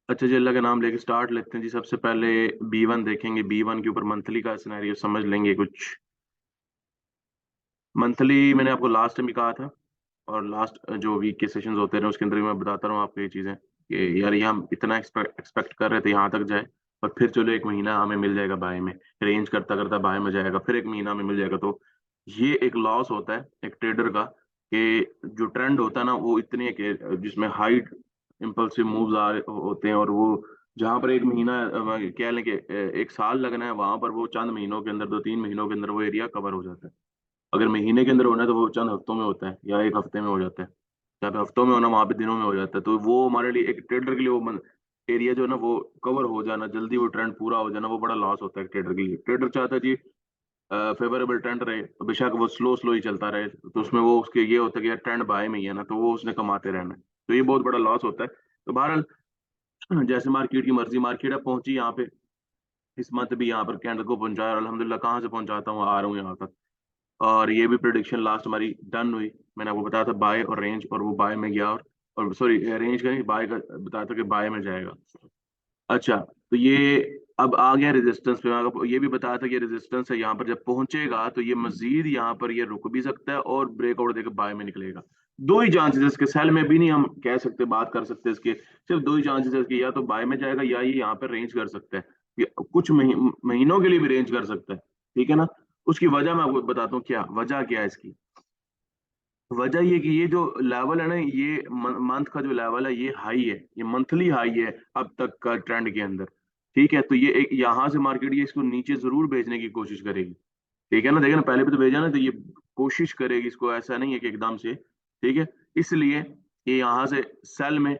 अच्छा जी, अल्लाह का नाम लेके स्टार्ट लेते हैं जी। सबसे पहले B1 देखेंगे। B1 के ऊपर मंथली का सिनेरियो समझ लेंगे कुछ। मंथली मैंने आपको लास्ट टाइम भी कहा था, और लास्ट जो वीक के सेशंस होते रहे उसके अंदर भी मैं बताता रहा हूँ आपको ये चीज़ें कि यार ये हम इतना एक्सपेक्ट कर रहे थे यहाँ तक जाए, और फिर चलो एक महीना हमें मिल जाएगा बाय में, रेंज करता करता बाय में जाएगा, फिर एक महीना में मिल जाएगा। तो ये एक लॉस होता है एक ट्रेडर का, कि जो ट्रेंड होता है ना वो इतने कि जिसमें हाई इम्पल्सिव मूव्स आ रहे होते हैं, और वो जहां पर एक महीना कह लें कि एक साल लगना है, वहां पर वो चंद महीनों के अंदर, 2-3 महीनों के अंदर वो एरिया कवर हो जाता है। अगर महीने के अंदर होना है तो वो चंद हफ्तों में होता है, या एक हफ्ते में हो जाता है। जहाँ पे हफ्तों में होना वहां पे दिनों में हो जाता है। तो वो हमारे लिए एक ट्रेडर के लिए वो एरिया जो है ना वो कवर हो जाना, जल्दी वो ट्रेंड पूरा हो जाना, वो बड़ा लॉस होता है ट्रेडर के लिए। ट्रेडर चाहता है जी फेवरेबल ट्रेंड रहे, तो बेशक वो स्लो स्लो ही चलता रहे, तो उसमें वो उसके ये होता है कि यार ट्रेंड बाय में ही है ना, तो वो उसने कमाते रहना है। तो ये बहुत बड़ा लॉस होता है। तो बहरहाल जैसे मार्केट की मर्जी, मार्केट अब पहुंची यहाँ पे, इस मंथ भी यहाँ पर कैंडल को पहुंचाया, और अल्हम्दुलिल्लाह कहाँ से पहुंचाता हूँ, आ रहा हूँ यहाँ तक। और ये भी प्रिडिक्शन लास्ट हमारी डन हुई। मैंने आपको बताया था बाय और रेंज, और वो बाय में गया, और सॉरी रेंज का नहीं, बाय का बताया था कि बाय में जाएगा। अच्छा, तो ये अब आ गया रेजिस्टेंस पे। मैं आपको ये भी बताया था कि रेजिस्टेंस है, यहाँ पर जब पहुंचेगा तो ये मजीद यहाँ पर ये रुक भी सकता है और ब्रेकआउट देकर बाय में निकलेगा। दो ही चांसेस है इसके, सेल में भी नहीं हम कह सकते, बात कर सकते इसके। सिर्फ दो ही चांसेस है इसके, या तो बाय में जाएगा या ये यहाँ पर रेंज कर सकता है। ये कुछ महीनों के लिए भी रेंज कर सकता है। ठीक है ना। उसकी वजह मैं आपको बताता हूँ, क्या वजह क्या है इसकी। वजह ये कि ये जो लेवल है ना, ये मंथ का जो लेवल है ये हाई है, ये मंथली हाई है अब तक का ट्रेंड के अंदर। ठीक है, तो ये एक यहाँ से मार्केट ये इसको नीचे जरूर भेजने की कोशिश करेगी। ठीक है ना, देखिए ना, पहले भी तो भेजा ना, तो ये कोशिश करेगी इसको, ऐसा नहीं है कि एकदम से। ठीक है, इसलिए ये यहाँ से सेल में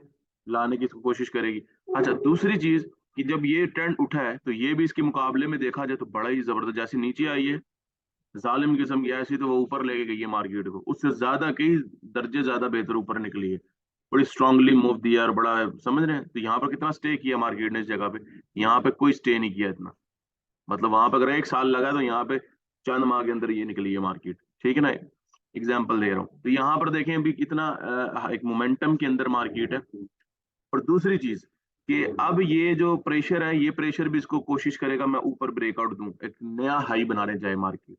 लाने की इसको कोशिश करेगी। अच्छा, दूसरी चीज कि जब ये ट्रेंड उठा है तो ये भी इसके मुकाबले में देखा जाए तो बड़ा ही जबरदस्त, जैसे नीचे आई है जालिम किस्म की, ऐसी तो वो ऊपर लेके गई है मार्केट को, उससे ज्यादा कई दर्जे ज्यादा बेहतर ऊपर निकली है। बड़ी स्ट्रांगली मूव दिया, और बड़ा समझ रहे हैं। तो यहाँ पर कितना स्टे किया मार्केट ने इस जगह पे, यहाँ पे कोई स्टे नहीं किया इतना। मतलब वहां पे अगर एक साल लगा तो यहाँ पे चंद माह के अंदर ये निकली है मार्केट। ठीक है ना, एग्जाम्पल दे रहा हूँ। तो यहाँ पर देखें अभी कितना एक मोमेंटम के अंदर मार्केट है। और दूसरी चीज कि अब ये जो प्रेशर है, ये प्रेशर भी इसको कोशिश करेगा मैं ऊपर ब्रेकआउट दूं, एक नया हाई बनाने जाए मार्केट।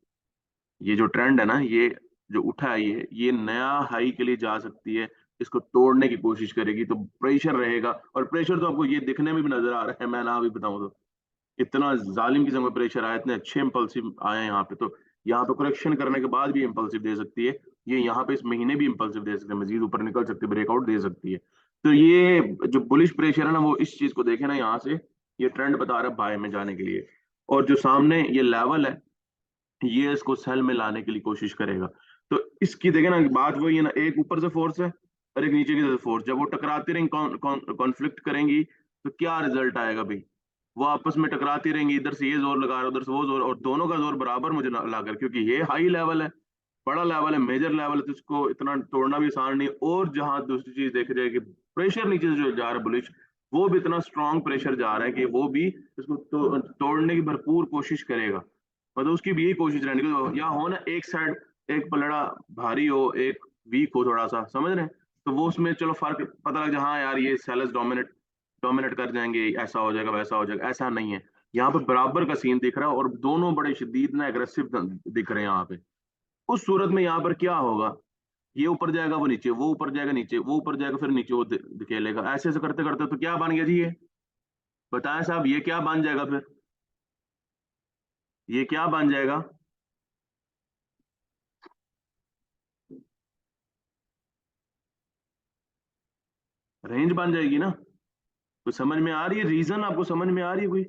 ये जो ट्रेंड है ना, ये जो उठा है, ये नया हाई के लिए जा सकती है, इसको तोड़ने की कोशिश करेगी, तो प्रेशर रहेगा। और प्रेशर तो आपको ये दिखने में भी नजर आ रहा है, मैं ना भी बताऊं तो इतना जालिम किस्म का प्रेशर आया, इतने अच्छे इंपल्सिव आए हैं यहाँ पे। तो यहाँ पे करेक्शन करने के बाद भी इंपल्सिव दे सकती है। ये यहाँ पे इस महीने भी इंपल्सिव दे सकते हैं, मजीद ऊपर निकल सकती है, ब्रेकआउट दे सकती है। तो ये जो बुलिश प्रेशर है ना, वो इस चीज को देखे ना, यहाँ से ये ट्रेंड बता रहा है बाय में जाने के लिए। और जो सामने ये लेवल है, ये इसको सेल में लाने के लिए कोशिश करेगा। तो इसकी देखे ना, बात वही है ना, एक ऊपर से फोर्स है और एक नीचे की तरफ फोर्स, जब वो टकराती रहेंगी, कॉन्फ्लिक्ट करेंगी, तो क्या रिजल्ट आएगा भाई। वो आपस में टकराती रहेंगी, इधर से ये जोर लगा रहा है, उधर से वो जोर, और दोनों का जोर बराबर मुझे लाकर, क्योंकि ये हाई लेवल है, बड़ा लेवल है, मेजर लेवल है, तो इसको इतना तोड़ना भी आसान नहीं। और जहां दूसरी चीज देखी जाए कि प्रेशर नीचे से जो जा रहा है बुलिश, वो भी इतना स्ट्रांग प्रेशर जा रहा है कि वो भी इसको तोड़ने की भरपूर कोशिश करेगा। मतलब उसकी भी यही कोशिश रहने की, या हो ना एक साइड, एक पलड़ा भारी हो, एक वीक हो थोड़ा सा, समझ रहे हैं। तो वो उसमें चलो फर्क पता लग जाए, हाँ यार ये सेलर्स डोमिनेट डोमिनेट कर जाएंगे, ऐसा हो जाएगा वैसा हो जाएगा, ऐसा नहीं है। यहाँ पे बराबर का सीन दिख रहा है, और दोनों बड़े शदीद ना एग्रेसिव दिख रहे हैं यहाँ पे। उस सूरत में यहाँ पर क्या होगा, ये ऊपर जाएगा वो नीचे, वो ऊपर जाएगा नीचे, वो ऊपर जाएगा फिर नीचे, वो धकेलेगा, ऐसे ऐसे करते करते तो क्या बन गया जी ये। बताएं साहब, ये क्या बन जाएगा फिर, ये क्या बन जाएगा। रेंज बन जाएगी ना। तो समझ में आ रही है रीजन, आपको समझ में आ रही है कोई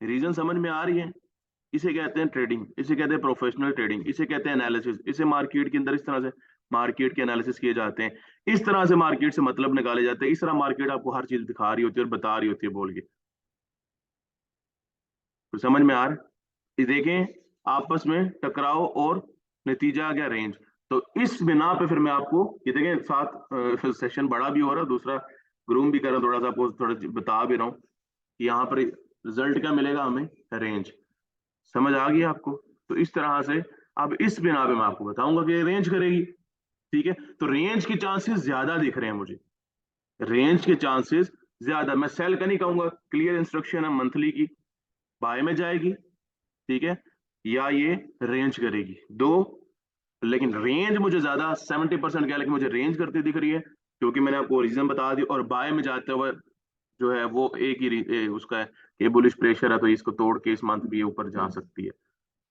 रीजन, समझ में आ रही है। इसे कहते हैं ट्रेडिंग, इसे कहते हैं प्रोफेशनल ट्रेडिंग, इसे कहते हैं एनालिसिस। इसे मार्केट के अंदर इस तरह से मार्केट के एनालिसिस किए जाते हैं, इस तरह से मार्केट से मतलब निकाले जाते हैं, इस तरह मार्केट आपको हर चीज दिखा रही होती है और बता रही होती है बोल के। तो समझ में आ रहा है। ये देखें, आपस में टकराव और नतीजा आ गया रेंज। तो इस बिना पे फिर मैं आपको ये देखें, साथ सेशन बड़ा भी हो रहा है, दूसरा ग्रूम भी कर रहा हूं, थोड़ा सा आपको थोड़ा बता भी रहा हूँ कि यहाँ पर रिजल्ट क्या मिलेगा हमें, रेंज। समझ आ गई आपको। तो इस तरह से अब इस बिना पे मैं आपको बताऊंगा कि रेंज करेगी। ठीक है, तो रेंज के चांसेस ज्यादा दिख रहे हैं मुझे। रेंज के चांसेस ज्यादा, मैं सेल का नहीं कहूंगा, क्लियर इंस्ट्रक्शन है मंथली की, बाय में जाएगी, ठीक है, या ये रेंज करेगी दो। लेकिन रेंज मुझे ज्यादा 70% क्या, लेकिन मुझे रेंज करती दिख रही है, क्योंकि मैंने आपको रीजन बता दी, और बाय में जाते हुए जो है वो एक ही उसका है कि बुलिश प्रेशर है, तो इसको तोड़ के इस मंथ भी ये ऊपर जा सकती है,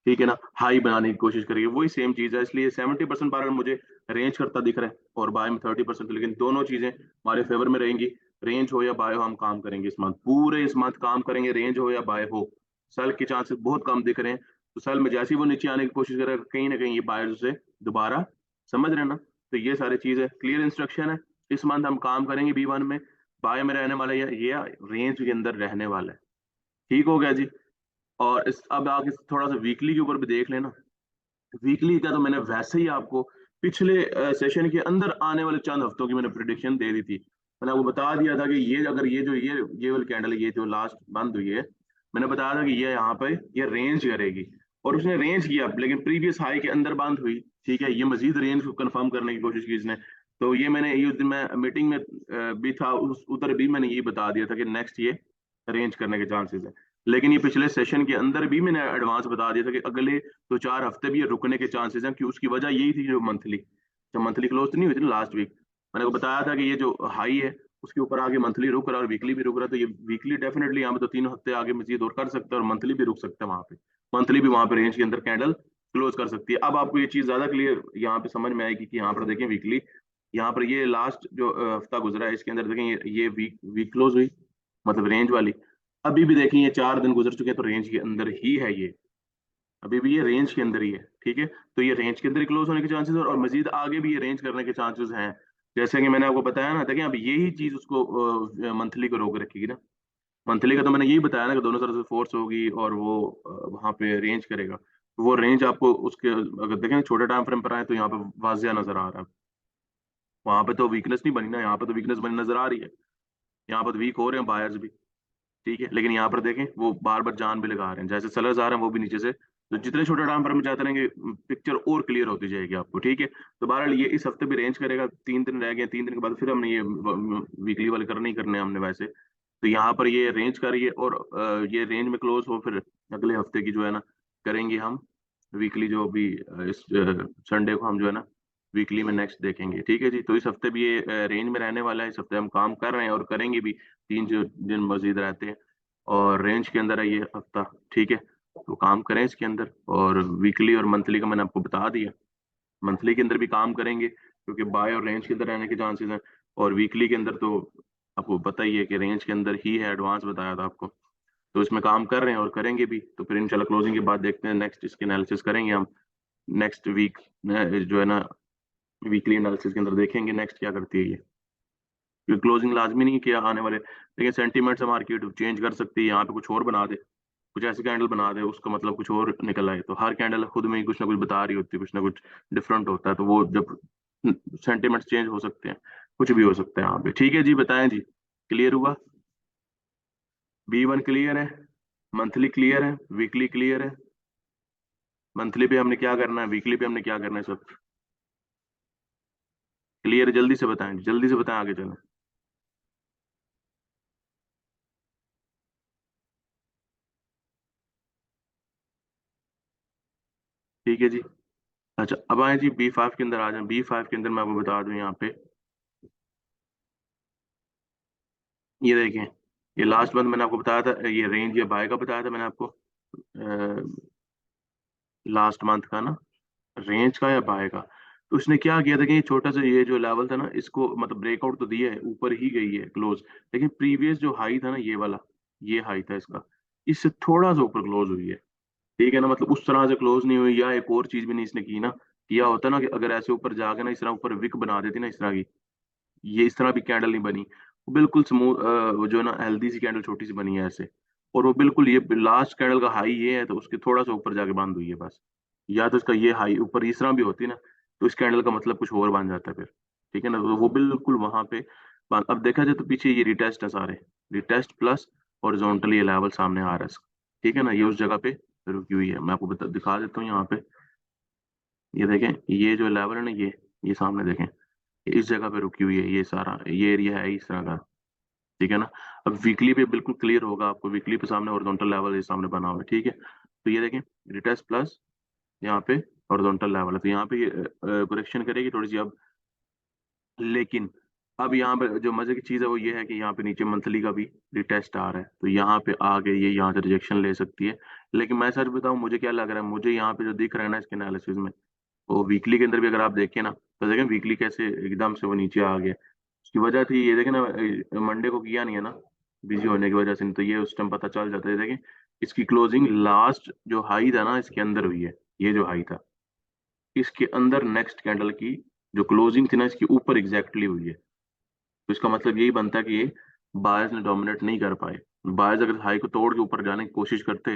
ठीक है ना, हाई बनाने की कोशिश करिए, वही सेम चीज है, इसलिए 70% बार मुझे रेंज करता दिख रहा है, और बाय में 30%, लेकिन दोनों चीजें हमारे फेवर में रहेंगी, रेंज हो या बाय हो हम काम करेंगे इस मंथ, पूरे इस मंथ काम करेंगे, रेंज हो या बाय हो। सेल के चांसेस बहुत कम दिख रहे हैं, तो सेल में जैसे ही वो नीचे आने की कोशिश करेगा, कहीं ना कहीं ये बायर से दोबारा, समझ रहे हैं ना, तो ये सारी चीज है, क्लियर इंस्ट्रक्शन है, इस मंथ हम काम करेंगे B1 में, बाय में रहने वाला ये रेंज के अंदर रहने वाला है, ठीक हो गया जी। और इस अब आगे थोड़ा सा वीकली के ऊपर भी देख लेना, वीकली का तो मैंने वैसे ही आपको पिछले सेशन के अंदर आने वाले चंद हफ्तों की मैंने प्रिडिक्शन दे दी थी, मैंने आपको बता दिया था कि ये अगर ये जो ये वाली कैंडल, ये जो लास्ट बंद हुई है, मैंने बताया था कि ये यहाँ पे ये रेंज करेगी, और उसने रेंज किया, लेकिन प्रीवियस हाई के अंदर बंद हुई, ठीक है, ये मजीद रेंज को कंफर्म करने की कोशिश की इसने, तो ये मैंने ये उस दिन मैं मीटिंग में भी था, उस उधर भी मैंने ये बता दिया था कि नेक्स्ट ये रेंज करने के चांसेस है, लेकिन ये पिछले सेशन के अंदर भी मैंने एडवांस बता दिया था कि अगले 2-4 हफ्ते भी ये रुकने के चांसेस हैं, कि उसकी वजह यही थी, जो मंथली क्लोज नहीं हुई थी ना लास्ट वीक, मैंने को बताया था कि ये जो हाई है उसके ऊपर आगे मंथली रुक रहा है और वीकली भी रुक रहा है, तो ये वीकली डेफिनेटली यहाँ पे तो 3 हफ्ते आगे मजीद और कर सकता है, और मंथली भी रुक सकता है वहां पे, मंथली भी वहां पे रेंज के अंदर कैंडल क्लोज कर सकती है। अब आपको ये चीज ज्यादा क्लियर यहाँ पे समझ में आएगी कि यहाँ पर देखें वीकली, यहाँ पर ये लास्ट जो हफ्ता गुजरा है इसके अंदर देखें, ये वीक वीक क्लोज हुई, मतलब रेंज वाली, अभी भी देखें ये 4 दिन गुजर चुके हैं, तो रेंज के अंदर ही है ये, अभी भी ये रेंज के अंदर ही है, ठीक है, तो ये रेंज के अंदर ही क्लोज होने के चांसेस और मजीद आगे भी ये रेंज करने के चांसेस हैं, जैसे कि मैंने आपको बताया ना, देखें अब यही चीज उसको मंथली को रोक रखेगी ना, मंथली का तो मैंने यही बताया ना कि दोनों तरफ से फोर्स होगी और वो वहां पे रेंज करेगा, तो वो रेंज आपको उसके अगर देखें छोटे टाइम फ्रेम पर आए तो यहाँ पे वाजिया नजर आ रहा है, वहां पे तो वीकनेस नहीं बनी ना, यहाँ पे तो वीकनेस बनी नजर आ रही है, यहाँ पर वीक हो रहे हैं बायर्स भी, ठीक है, लेकिन यहाँ पर देखें वो बार बार जान भी लगा रहे हैं, जैसे सेलर्स आ रहे हैं वो भी नीचे से, तो जितने छोटे टाइम फ्रेम में जाते रहेंगे पिक्चर और क्लियर होती जाएगी आपको, ठीक है, तो बहरहाल ये इस हफ्ते भी रेंज करेगा, 3 दिन रह गए, 3 दिन के बाद फिर हमने ये वीकली वाले करने ही करने हैं हमने वैसे, तो यहाँ पर ये रेंज करिए और ये रेंज में क्लोज हो, फिर अगले हफ्ते की जो है ना करेंगे हम वीकली, जो भी इस संडे को हम जो है ना वीकली में नेक्स्ट देखेंगे, ठीक है जी, तो इस हफ्ते भी ये रेंज में रहने वाला है, इस हफ्ते हम काम कर रहे हैं और करेंगे भी, 3 दिन मजीद रहते हैं और रेंज के अंदर है ये हफ्ता, ठीक है, तो काम करें इसके अंदर, और वीकली और मंथली का मैंने आपको बता दिया, मंथली के अंदर भी काम करेंगे क्योंकि बाय और रेंज के अंदर रहने के चांसेस हैं, और वीकली के अंदर तो आपको पता ही है कि रेंज के अंदर ही है, एडवांस बताया था आपको, तो इसमें काम कर रहे हैं और करेंगे भी, तो फिर इंशाल्लाह क्लोजिंग के बाद देखते हैं, नेक्स्ट इसके एनालिसिस करेंगे हम नेक्स्ट वीक जो है ना, वीकली एनालिसिस के अंदर देखेंगे नेक्स्ट क्या करती है ये, क्लोजिंग लाजमी नहीं किया आने वाले, लेकिन सेंटीमेंट से मार्केट चेंज कर सकती है, यहाँ पे कुछ और बना दे, कुछ ऐसी कैंडल बना दे उसका मतलब कुछ और निकल आए, तो हर कैंडल खुद में ही कुछ ना कुछ बता रही होती है, कुछ ना कुछ डिफरेंट होता है, तो वो जब सेंटीमेंट चेंज हो सकते हैं, कुछ भी हो सकता है यहाँ पे, ठीक है जी, बताएं जी, क्लियर हुआ, B1 क्लियर है, मंथली क्लियर है, वीकली क्लियर है, मंथली पे हमने क्या करना है, वीकली पे हमने क्या करना है, सब क्लियर है, जल्दी से बताएं, जल्दी से बताएं, आगे चलें, ठीक है जी। अच्छा अब आए जी B5 के अंदर, आ जाए B5 के अंदर मैं आपको बता दूं यहाँ पे, ये देखें, ये लास्ट मंथ मैंने आपको बताया था, ये रेंज या बाय का बताया था मैंने आपको लास्ट मंथ का ना, रेंज का या बाय का, तो उसने क्या किया था कि ये छोटा सा ये जो लेवल था ना, इसको मतलब ब्रेकआउट तो दिया है, ऊपर ही गई है क्लोज, लेकिन प्रीवियस जो हाई था ना ये वाला, ये हाई था इसका, इससे थोड़ा सा ऊपर क्लोज हुई है, ठीक है ना, मतलब उस तरह से क्लोज नहीं हुई, या एक और चीज भी नहीं इसने की ना, किया होता ना कि अगर ऐसे ऊपर जाके ना इस तरह ऊपर विक बना देती ना इस तरह की, ये इस तरह भी कैंडल नहीं बनी, वो बिल्कुल स्मूथ, वो जो है ना हेल्दी सी कैंडल छोटी सी बनी है ऐसे, और वो बिल्कुल ये लास्ट कैंडल का हाई ये है, तो उसके थोड़ा सा ऊपर जाके बंद हुई है बस, या तो इसका ये हाई ऊपर इस तरह भी होती ना, तो इस कैंडल का मतलब कुछ और बन जाता है फिर, ठीक है ना, तो वो बिल्कुल वहां पे अब देखा जाए तो पीछे ये रिटेस्ट है सारे, रिटेस्ट प्लस हॉरिजॉन्टली ये लेवल सामने आ रहा है इसका, ठीक है ना, ये उस जगह पे रुकी हुई है, मैं आपको दिखा देता हूँ यहाँ पे, ये देखें, ये जो लेवल है ना, ये सामने देखें, इस जगह पे रुकी हुई है, ये सारा ये एरिया है इस तरह का, ठीक है ना। अब वीकली पे बिल्कुल क्लियर होगा आपको, वीकली पे सामने हॉरिजॉन्टल लेवल ये सामने बना हुआ है, ठीक है। तो ये देखें, रिटेस्ट प्लस यहाँ पे हॉरिजॉन्टल लेवल है, तो यहाँ पे ये करेक्शन करेगी थोड़ी सी अब। लेकिन अब यहाँ पे जो मजे की चीज है वो ये है कि यहाँ पे नीचे मंथली का भी रिटेस्ट आ रहा है, तो यहाँ पे आगे ये यहाँ से रिजेक्शन ले सकती है। लेकिन मैं सच बताऊं, मुझे क्या लग रहा है, मुझे यहाँ पे जो दिख रहा है ना इसके एनालिसिस में, वो वीकली के अंदर भी अगर आप देखें ना, तो देखें वीकली कैसे एकदम से वो नीचे आ गया। उसकी वजह थी ये, देखें ना, मंडे को किया नहीं है ना, बिजी होने की वजह से, नहीं तो ये उस टाइम पता चल जाता है। देखें इसकी क्लोजिंग लास्ट जो हाई था ना इसके अंदर हुई है, ये जो हाई था इसके अंदर नेक्स्ट कैंडल की जो क्लोजिंग थी ना इसके ऊपर एग्जैक्टली हुई है। तो इसका मतलब यही बनता है कि ये बायर्स ने डोमिनेट नहीं कर पाए। बायर्स अगर हाई को तोड़ के ऊपर जाने की कोशिश करते,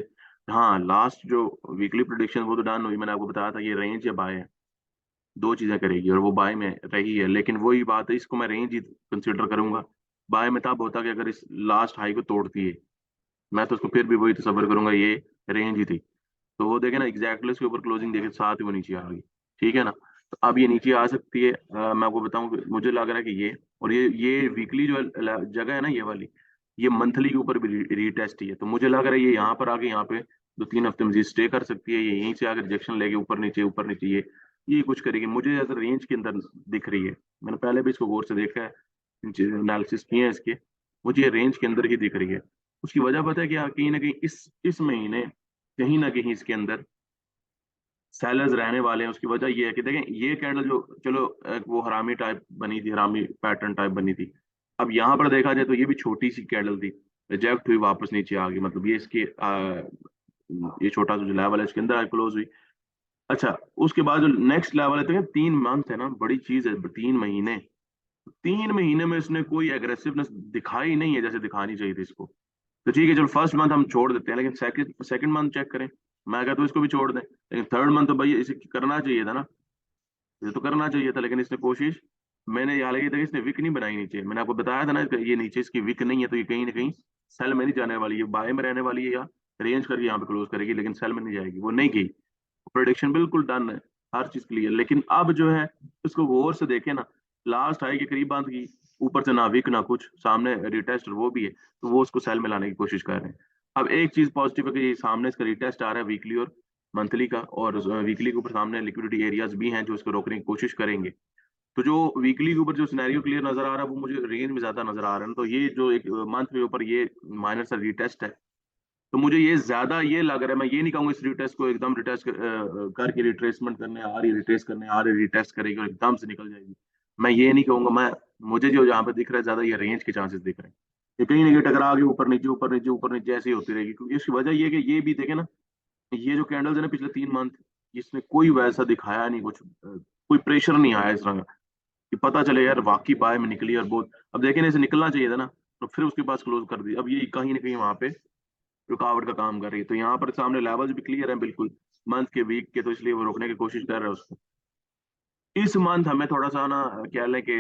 हाँ लास्ट जो वीकली प्रोडिक्शन वो तो डन हुई, मैंने आपको बताया था ये रेंज या बाय है, दो चीजें करेगी, और वो बाय में रही है। लेकिन वही बात है, इसको मैं रेंज ही कंसिडर करूंगा। बाय में तब होता कि अगर इस लास्ट हाई को तोड़ती है, मैं तो उसको फिर भी वही तस्वर करूंगा ये रेंज ही थी। तो वो देखे ना एग्जैक्टली उसके ऊपर क्लोजिंग देखे साथ ही वो नीचे आ गई, ठीक है ना। तो अब ये नीचे आ सकती है। मैं आपको बताऊं कि मुझे लग रहा है कि ये, और ये वीकली जो जगह है ना ये वाली, ये मंथली के ऊपर भी रीटेस्ट ही है। तो मुझे लग रहा है ये यहाँ पर आके यहाँ पे 2-3 हफ्ते मजीद स्टे कर सकती है, ये यहीं से आकर रिजेक्शन लेके ऊपर नीचे ये कुछ करेगी, मुझे ऐसा रेंज के अंदर दिख रही है। मैंने पहले भी इसको गौर से देखा है, एनालिसिस किए हैं इसके, मुझे ये रेंज के अंदर ही दिख रही है। उसकी वजह पता है क्या, कहीं ना कहीं इस महीने कहीं ना कहीं इसके अंदर सेलर्स रहने वाले हैं। उसकी वजह ये है कि देखें ये कैंडल जो, चलो वो हरामी टाइप बनी थी, हरामी पैटर्न टाइप बनी थी। अब यहाँ पर देखा जाए तो ये भी छोटी सी कैंडल थी, रिजेक्ट हुई, वापस नीचे आ गई, मतलब ये इसके ये छोटा सा जो लेवल है इसके अंदर क्लोज हुई। अच्छा, उसके बाद जो नेक्स्ट लेवल है, तो 3 मंथ है ना, बड़ी चीज है, 3 महीने। 3 महीने में इसने कोई एग्रेसिवनेस दिखाई नहीं है जैसे दिखानी चाहिए थी इसको। तो ठीक है चलो, फर्स्ट मंथ हम छोड़ देते हैं, लेकिन सेकंड सेकंड मंथ चेक करें। मैं कहता हूँ इसको भी छोड़ दें, लेकिन थर्ड मंथ तो भाई इसे करना चाहिए था ना, ये तो करना चाहिए था। लेकिन इसने कोशिश, मैंने ये हालांकि देखिए इसने विक नहीं बनाई नीचे, मैंने आपको बताया था ना कि ये नीचे इसकी विक नहीं है, तो ये कहीं ना कहीं सेल में नहीं जाने वाली है, बाय में रहने वाली है, या रेंज करके यहाँ पे क्लोज करेगी, लेकिन सेल में नहीं जाएगी, वो नहीं गई। प्रोडिक्शन बिल्कुल डन है, हर चीज क्लियर। लेकिन अब जो है इसको गौर से देखे ना, लास्ट हाई के करीब बांध की, ऊपर से ना विक ना कुछ, सामने रिटेस्ट वो भी है, तो वो उसको सेल में लाने की कोशिश कर रहे हैं। अब एक चीज पॉजिटिव है कि ये सामने इसका रिटेस्ट आ रहा है वीकली और मंथली का, और वीकली के ऊपर सामने लिक्विडिटी एरियाज भी हैं जो इसको रोकने की कोशिश करेंगे। तो जो वीकली के ऊपर जो सिनेरियो क्लियर नजर आ रहा है वो मुझे रेंज में ज्यादा नजर आ रहा है ना, तो ये जो एक मंथ के ऊपर ये माइनर सा रिटेस्ट है, तो मुझे ये ज्यादा ये लग रहा है। मैं ये नहीं कहूंगा इस रिटेस्ट को एकदम रिटेस्ट करके रिट्रेसमेंट करने आ रही, रिट्रेस करने आ रही, रिटेस्ट करेगी और एकदम से निकल जाएगी, मैं ये नहीं कहूंगा। मैं, मुझे जो यहाँ पे दिख रहा है ज्यादा ये रेंज के चांसेस दिख रहे हैं, ये कहीं ना कहीं टकरा के ऊपर नीचे ऊपर नीचे ऊपर नीचे ऐसी होती रहेगी, क्योंकि इसकी वजह ये है कि ये भी देखे ना, ये जो कैंडल्स है ना पिछले 3 मंथ, इसने कोई वैसा दिखाया नहीं कुछ, कोई प्रेशर नहीं आया इस तरह का कि पता चले यार वाकई बाय में निकली और बहुत। अब देखे ना, इसे निकलना चाहिए था ना, तो फिर उसके पास क्लोज कर दी। अब ये कहीं ना कहीं वहां पे रुकावट का काम कर रही है। तो यहाँ पर सामने लेवल्स भी क्लियर है बिल्कुल, मंथ के, वीक के, तो इसलिए वो रोकने की कोशिश कर रहे हैं उसको। इस मंथ हमें थोड़ा सा ना, क्या लें कि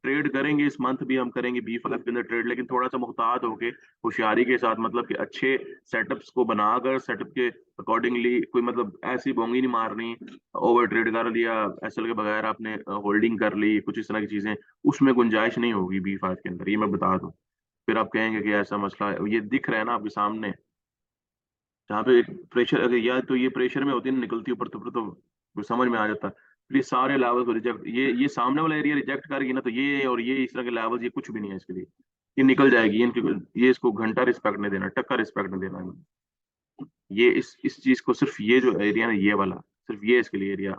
ट्रेड करेंगे, इस मंथ भी हम करेंगे B5 के अंदर ट्रेड, लेकिन थोड़ा सा मुहतात होके, होशियारी के साथ, मतलब कि अच्छे सेटअप्स को बनाकर, सेटअप के अकॉर्डिंगली, कोई मतलब ऐसी बोंगी नहीं मारनी, ओवर ट्रेड कर लिया एसएल के बगैर, आपने होल्डिंग कर ली, कुछ इस तरह की चीजें, उसमें गुंजाइश नहीं होगी B5 के अंदर, ये मैं बता दूं। फिर आप कहेंगे कि ऐसा मसला है, ये दिख रहा है ना आपके सामने, जहाँ पे एक प्रेशर, अगर या तो ये प्रेशर में होती है ना, निकलती ऊपर तो समझ में आ जाता है। फिर ये सारे लेवल को रिजेक्ट, ये सामने वाला एरिया रिजेक्ट करेगी ना, तो ये और ये इस तरह के लेवल, ये कुछ भी नहीं है इसके लिए, ये निकल जाएगी। ये इसको घंटा रिस्पेक्ट नहीं देना, टक्का रिस्पेक्ट नहीं देना। ये इस चीज को, सिर्फ ये जो एरिया ना ये वाला, सिर्फ ये इसके लिए एरिया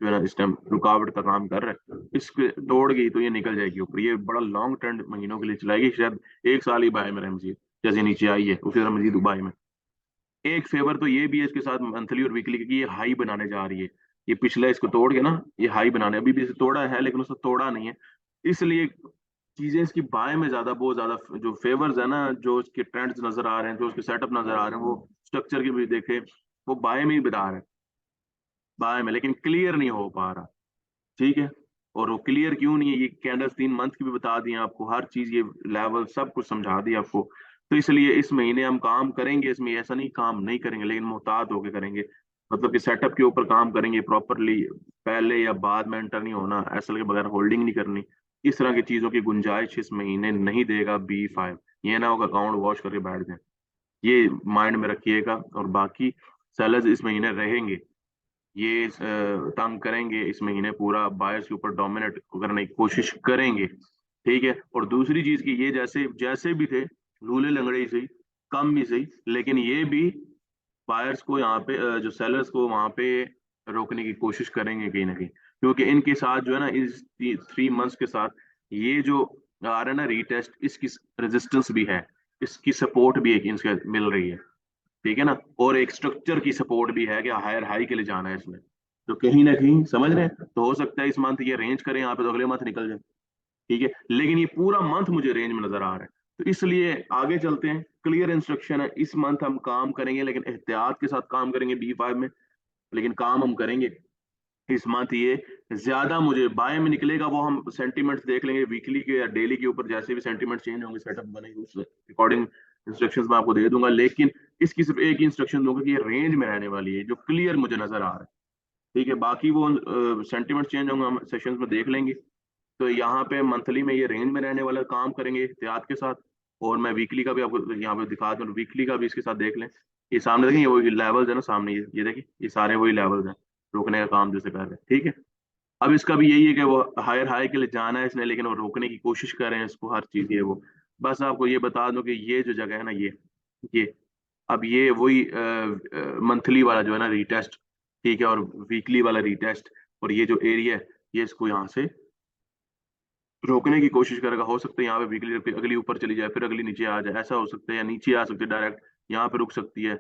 जो है ना इस टाइम रुकावट का काम कर रहा है, इसके तोड़ गई तो ये निकल जाएगी ऊपर, ये बड़ा लॉन्ग ट्रेंड महीनों के लिए चलाएगी, शायद 1 साल ही बाय में रहे मजीद, जैसे नीचे आई है उसी तरह मजीद बाय में। एक फेवर तो ये भी है इसके साथ मंथली और वीकली की, ये हाई बनाने जा रही है। ये पिछला इसको तोड़ के ना, ये हाई बनाने, अभी भी इसे तोड़ा है लेकिन उसने तोड़ा नहीं है, इसलिए चीजें इसकी बाय में ज्यादा, बहुत ज्यादा जो फेवर्स है ना, जो इसके ट्रेंड्स नजर आ रहे हैं, जो उसके सेटअप नजर आ रहे हैं, वो स्ट्रक्चर के भी देखे, वो बाय में ही बता रहे हैं, बाय में, लेकिन क्लियर नहीं हो पा रहा, ठीक है। और वो क्लियर क्यों नहीं है, ये कैंडल्स 3 मंथ की भी बता दी हैं आपको, हर चीज, ये लेवल सब कुछ समझा दी आपको। तो इसलिए इस महीने हम काम करेंगे, इसमें ऐसा नहीं काम नहीं करेंगे, लेकिन मुहतात होके करेंगे। मतलब कि सेटअप के ऊपर काम करेंगे प्रॉपरली, पहले या बाद में एंटर नहीं होना, एसएल के बगैर होल्डिंग नहीं करनी, इस तरह की चीजों की गुंजाइश इस महीने नहीं देगा B5। ये ना होगा अकाउंट वॉश करके बैठ जाए, ये माइंड में रखिएगा। और बाकी सेलर्स इस महीने रहेंगे, ये तंग करेंगे इस महीने, पूरा बायर्स के ऊपर डोमिनेट करने की कोशिश करेंगे, ठीक है। और दूसरी चीज की, ये जैसे जैसे भी थे, लूले लंगड़े ही सही, कम भी सही, लेकिन ये भी बायर्स को यहाँ पे जो सेलर्स को वहां पे रोकने की कोशिश करेंगे कहीं ना कहीं, क्योंकि इनके साथ जो है ना, इस 3 मंथ्स के साथ ये जो आ रहा है ना रीटेस्ट, इसकी रेजिस्टेंस भी है, इसकी सपोर्ट भी एक इनसे मिल रही है, ठीक है ना। और एक स्ट्रक्चर की सपोर्ट भी है कि हायर हाई के लिए जाना है इसमें, तो कहीं ना कहीं समझ रहे हैं, तो हो सकता है इस मंथ ये रेंज करें यहाँ पे, तो अगले मंथ निकल जाए, ठीक है। लेकिन ये पूरा मंथ मुझे रेंज में नजर आ रहा है, तो इसलिए आगे चलते हैं। क्लियर इंस्ट्रक्शन है, इस मंथ हम काम करेंगे लेकिन एहतियात के साथ काम करेंगे B5 में, लेकिन काम हम करेंगे इस मंथ ये ज्यादा मुझे बाय में निकलेगा, वो हम सेंटीमेंट्स देख लेंगे वीकली के या डेली के ऊपर, जैसे भी सेंटीमेंट चेंज होंगे, सेटअप बनेंगे, उस अकॉर्डिंग इंस्ट्रक्शंस मैं आपको दे दूंगा। लेकिन इसकी सिर्फ एक ही इंस्ट्रक्शन दूंगा कि ये रेंज में रहने वाली है, जो क्लियर मुझे नजर आ रहा है, ठीक है। बाकी वो सेंटीमेंट चेंज होंगे, हम सेशंस में देख लेंगे। तो यहाँ पे मंथली में ये रेंज में रहने वाला काम करेंगे एहतियात के साथ। और मैं वीकली का भी आपको यहाँ पे दिखा दूँ, वीकली का भी इसके साथ देख लें। ये सामने देखें, ये वही लेवल्स है ना सामने, ये देखिए, ये सारे वही लेवल्स हैं रोकने का काम जैसे कर रहे हैं, ठीक है। अब इसका भी यही है कि वो हायर हाई के लिए जाना है इसने, लेकिन वो रोकने की कोशिश कर रहे हैं इसको, हर चीज ये वो। बस आपको ये बता दूं कि ये जो जगह है ना, ये अब ये वही मंथली वाला जो है ना रीटेस्ट, ठीक है, और वीकली वाला रीटेस्ट, और ये जो एरिया है, ये इसको यहाँ से रोकने की कोशिश करेगा। हो सकता है यहाँ पे वीकली अगली ऊपर चली जाए, फिर अगली नीचे आ जाए, ऐसा हो सकता है, या नीचे आ सकती है डायरेक्ट, यहाँ पे रुक सकती है,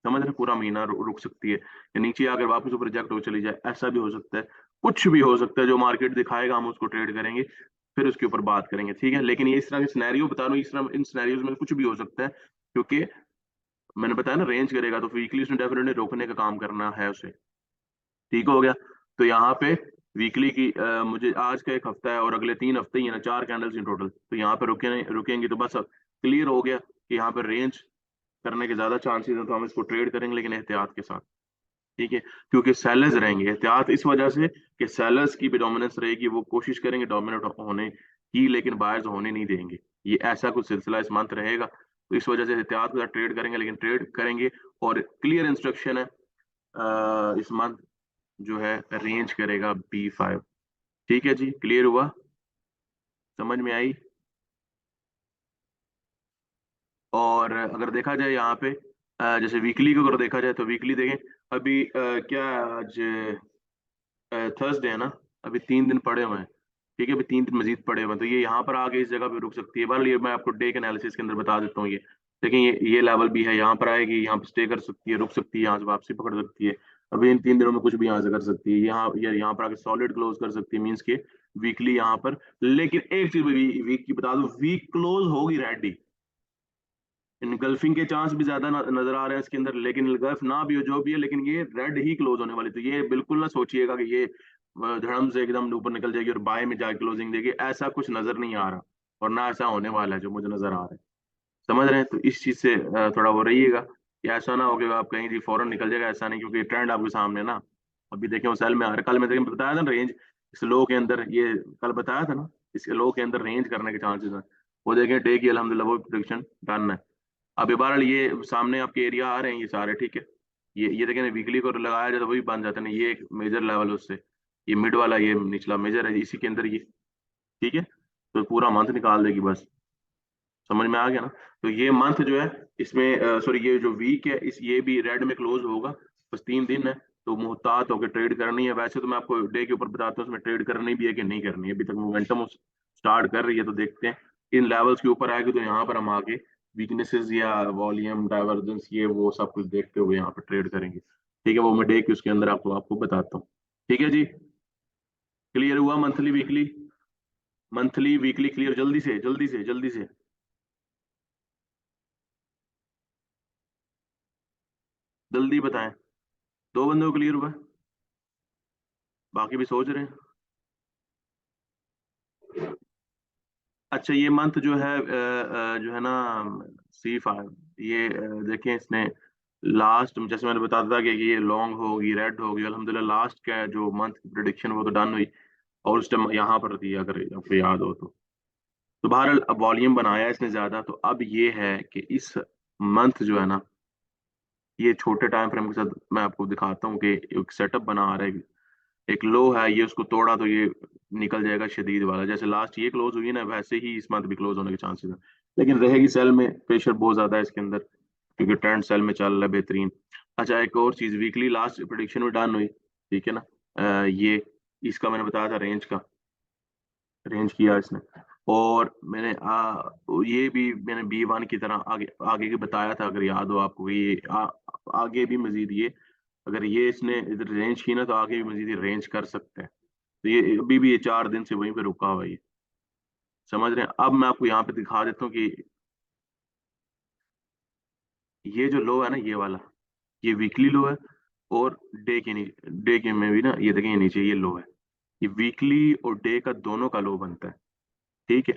समझ रहे, पूरा महीना रुक सकती है, या नीचे आकर वापस ऊपर रिजेक्ट हो चली जाए, ऐसा भी हो सकता है। कुछ भी हो सकता है, जो मार्केट दिखाएगा हम उसको ट्रेड करेंगे, फिर उसके ऊपर बात करेंगे, ठीक है। लेकिन ये इस तरह के सिनेरियो बता रहा हूँ, इस तरह इन सिनेरियोज में कुछ भी हो सकता है, क्योंकि मैंने बताया ना रेंज करेगा, तो वीकली उसने डेफिनेटली रोकने का काम करना है उसे, ठीक हो गया। तो यहाँ पे वीकली की मुझे आज का एक हफ्ता है और अगले 3 हफ्ते ही है ना, 4 कैंडल्स इन टोटल, तो यहाँ पे रुकेंगे तो बस क्लियर हो गया कि यहाँ पे रेंज करने के ज्यादा चांसेस हैं, तो हम इसको ट्रेड करेंगे लेकिन एहतियात के साथ, ठीक है। क्योंकि सेलर्स रहेंगे, एहतियात इस वजह से कि सेलर्स की भी डोमिनेंस रहेगी, वो कोशिश करेंगे डोमिनेट होने की, लेकिन बायर्स होने नहीं देंगे। ये ऐसा कुछ सिलसिला इस मंथ रहेगा, तो इस वजह से एहतियात के साथ ट्रेड करेंगे, लेकिन ट्रेड करेंगे। और क्लियर इंस्ट्रक्शन है, इस मंथ जो है रेंज करेगा B5, ठीक है जी, क्लियर हुआ, समझ में आई। और अगर देखा जाए यहाँ पे, जैसे वीकली को अगर देखा जाए, तो वीकली देखें, अभी क्या आज थर्सडे है ना, अभी 3 दिन पड़े हुए हैं, ठीक है, अभी 3 दिन मजीद पड़े हुए हैं, तो ये यहाँ पर आके इस जगह पे रुक सकती है। बहरहाल ये मैं आपको डे के एनालिसिस के अंदर बता देता हूँ। ये लेकिन ये लेवल भी है, यहाँ पर आएगी, यहाँ पर स्टे कर सकती है, रुक सकती है, यहाँ से वापसी पकड़ सकती है। अभी इन 3 दिनों में कुछ भी यहाँ से कर सकती है, यहाँ पर आके सॉलिड क्लोज कर सकती है, मीन्स के वीकली यहाँ पर। लेकिन एक चीज वीक की बता दो, वीक क्लोज होगी रेडी, इनगल्फिंग के चांस भी ज्यादा नजर आ रहे हैं इसके अंदर, लेकिन इनगल्फ ना भी हो जो भी है, लेकिन ये रेड ही क्लोज होने वाली। तो ये बिल्कुल ना सोचिएगा कि ये धड़म से एकदम ऊपर निकल जाएगी और बाय में जाके क्लोजिंग देगी, ऐसा कुछ नजर नहीं आ रहा, और ना ऐसा होने वाला है जो मुझे नजर आ रहा है, समझ रहे हैं। तो इस चीज से थोड़ा वो रहिएगा कि ऐसा ना हो कि आप कहीं भी फौरन निकल जाएगा, ऐसा नहीं, क्योंकि ट्रेंड आपके सामने है ना। अभी देखें वो सेल में आ रहा है, कल मैं देखें बताया था ना रेंज, इस लो के अंदर, ये कल बताया था ना, इसके लो के अंदर रेंज करने के चांसेस हैं। वो देखें डे की अल्हम्दुलिल्लाह वो प्रोडिक्शन डन है। अब बहरहाल ये सामने आपके एरिया आ रहे हैं ये सारे, ठीक है। ये देखें वीकली को लगाया जाए तो वही बन जाता है ना, ये एक मेजर लेवल उससे, ये मिड वाला ये निचला मेजर है, इसी के अंदर ये, ठीक है। तो पूरा मंथ निकाल देगी बस, समझ में आ गया ना। तो ये मंथ जो है, इसमें सॉरी ये जो वीक है, इस ये भी रेड में क्लोज होगा, बस 3 दिन है, तो मुहतात होकर ट्रेड करनी है। वैसे तो मैं आपको डे के ऊपर बताता हूँ उसमें ट्रेड करनी भी है कि नहीं करनी है, अभी तक मोमेंटम स्टार्ट कर रही है, तो देखते हैं इन लेवल्स के ऊपर आएगी तो यहाँ पर हम आगे वीकनेसेस या वॉल्यूम डाइवर्जेंस ये वो सब कुछ देखते हुए यहाँ पर ट्रेड करेंगे, ठीक है। वो मैं डे के उसके अंदर आपको आपको बताता हूँ, ठीक है जी। क्लियर हुआ monthly weekly, monthly weekly clear, जल्दी से जल्दी से जल्दी से, जल्दी बताएं। 2 बंदों को क्लियर हुआ, बाकी भी सोच रहे हैं। अच्छा ये मंथ जो है जो है ना C5, ये देखें इसने लास्ट जैसे मैंने बताया था कि ये लॉन्ग होगी, रेड होगी, अल्हम्दुलिल्लाह लास्ट का जो मंथ की प्रिडिक्शन वो तो डन हुई, और उस टाइम यहाँ पर थी, अगर आपको याद हो तो बहरहाल अब वॉल्यूम बनाया इसने ज्यादा, तो अब ये है कि इस मंथ जो है ना, ये छोटे टाइम फ्रेम के साथ मैं आपको दिखाता हूँ कि एक सेटअप बना आ रहा है। एक लो है, ये उसको तोड़ा तो ये निकल जाएगा शदीद वाला, जैसे लास्ट ये क्लोज हुई ना, वैसे ही इस मंथ भी क्लोज होने के चांसेस हैं। लेकिन रहेगी सेल में प्रेशर बहुत ज्यादा है इसके अंदर, क्योंकि ट्रेंड सेल में चल रहा है बेहतरीन। अच्छा, एक और चीज, वीकली लास्ट प्रोडिक्शन में डन हुई, ठीक है ना। ये इसका मैंने बताया था रेंज का, रेंज किया इसने। और मैंने ये भी मैंने B1 की तरह आगे आगे के बताया था, अगर याद हो आपको, ये आगे भी मजीद ये, अगर ये इसने इधर रेंज की ना, तो आगे भी मजीद ये रेंज कर सकते हैं। तो ये अभी भी ये 4 दिन से वहीं पे रुका हुआ है ये, समझ रहे हैं। अब मैं आपको यहाँ पे दिखा देता हूँ कि ये जो लो है ना, ये वाला, ये वीकली लो है, और डे के नीचे, डे के में भी ना, ये देखें, ये नीचे ये लो है, ये वीकली और डे का दोनों का लो बनता है, ठीक है।